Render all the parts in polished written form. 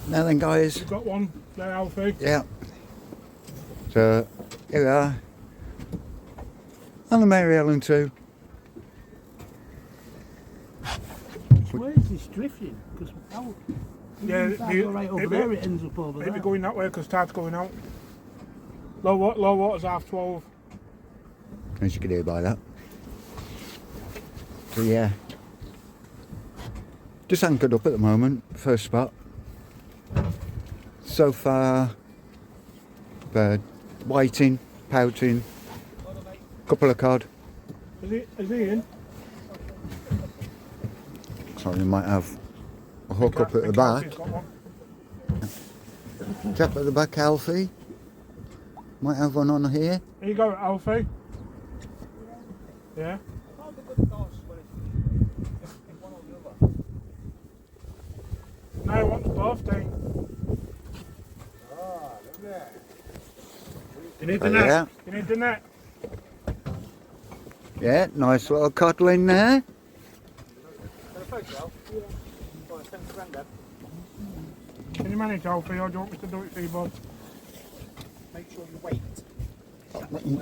Now then, guys. We've got one there, Alfie. Yeah. So here we are. On the Mary Ellen too. Where is this drifting? Because Yeah, right over there, it ends up over there. Maybe going that way because tide's going out. Low water's 12:30. As you can hear by that. So yeah. Just anchored up at the moment, first spot. So far, whiting, pouting, couple of cod. Is he in? Sorry, we might have a hook up at the back. Tap at the back, Alfie. Might have one on here. Here you go, Alfie. Yeah. No, I want the birthday. You need the net. Yeah. You need the net. Yeah, nice little codle in there. Can you manage, Alfie, or do you want me to do it for you, bud? Make sure you wait.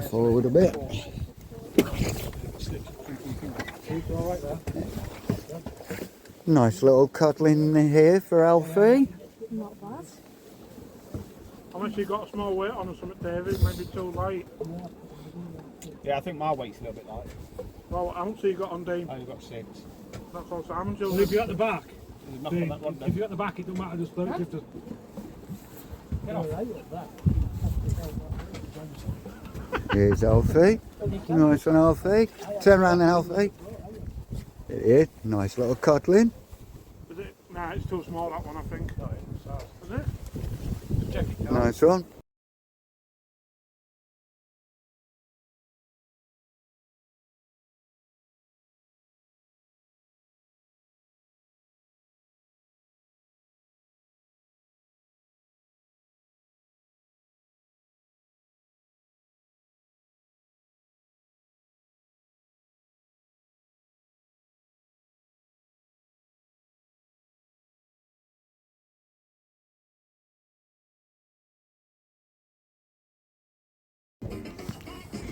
Forward a bit. Alright there. Nice little codle in here for Alfie. Not bad. Unless you've got a small weight on or something, David, maybe too light. Yeah, I think my weight's a little bit light. Well, how much have you got on, Dean? Oh, you've got 6. That's all Simon's. Well, if you're at the back, There's enough on that one then. if you're at the back, it don't matter, just let it drift. Here's Alfie. Nice one, Alfie. Turn around, Alfie. There it is. Nice little codling. Is it? Nah, it's too small, that one, I think. Is it? Check it down. Nice one.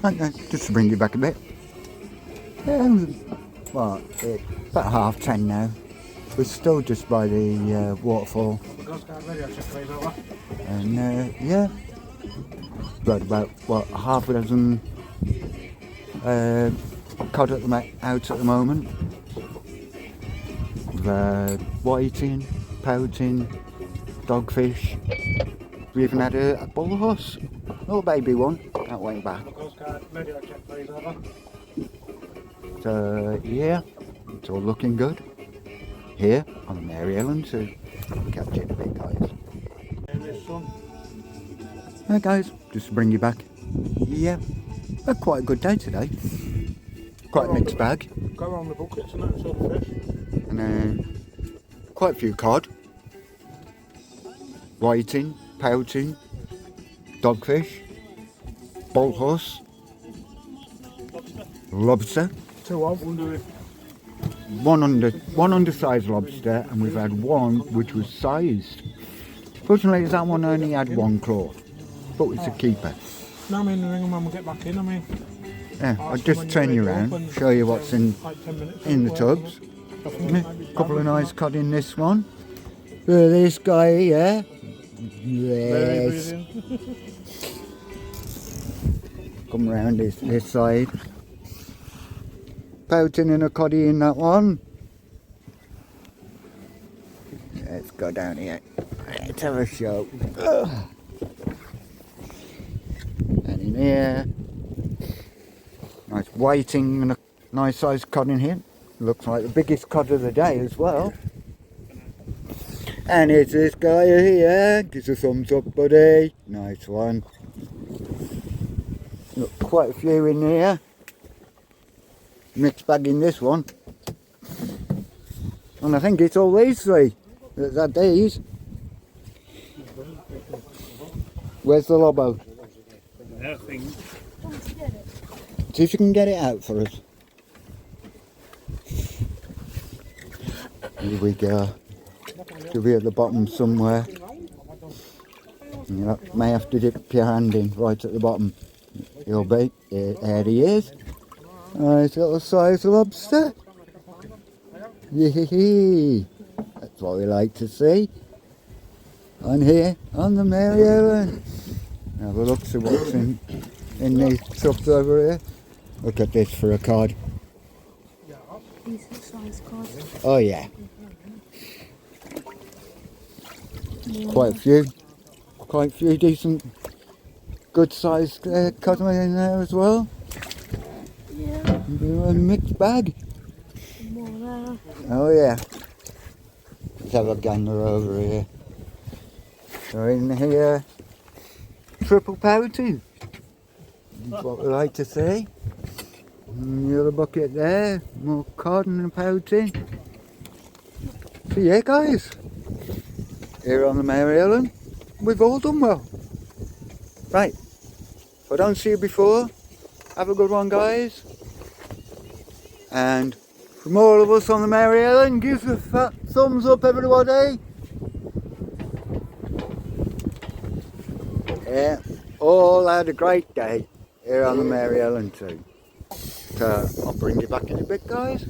Okay, just to bring you back a bit. Well, it's about 10:30 now. We're still just by the waterfall. And yeah, got about what, half a dozen cod out at the moment. Whiting, pouting, dogfish. We even had a bullhuss, little baby one, that went back. So yeah, it's all looking good. Here on Mary Ellen too. Catch it a bit, guys. Hey guys, just to bring you back. Yeah, had quite a good day today. Quite a mixed bag. Go around the buckets and that sort of fish. And then quite a few cod, whiting, pouting, dogfish, bullhuss, lobster, one undersized lobster, and we've had one which was sized. Fortunately, that one only had one claw, but it's a keeper. No, I mean, ring them when we get back in, I mean. Yeah, I'll just turn you around, show you what's in the tubs. A couple of nice cod in this one. This guy here. Yes. Come round this side. Pouting and a coddy in that one. Let's go down here. Let's have a show. And in here. Nice whiting and a nice sized cod in here. Looks like the biggest cod of the day as well. And it's this guy here. Gives a thumbs up, buddy. Nice one. Look, quite a few in here. Mixed bag in this one. And I think it's all these three that's had these. Where's the lobo? See if you can get it out for us. Here we go. Should be at the bottom somewhere. You may have to dip your hand in right at the bottom. You'll be. There he is. Nice little size lobster. Yee. That's what we like to see. On here, on the Mary Ellen. Have a look, see what's in these tubs over here. Look at this for a cod. Decent size cod. Oh yeah. Quite a few decent, good sized cod in there as well. Yeah. A mixed bag. More there. Oh yeah. Let's have a gander over here. So in here, triple pouting. That's what we like to see. And the other bucket there, more cod and pouting. So yeah guys, here on the Mary Ellen, we've all done well. Right, if I don't see you before, have a good one guys. And from all of us on the Mary Ellen, give us a thumbs up everybody. Yeah, all had a great day here on the Mary Ellen too. So I'll bring you back in a bit guys.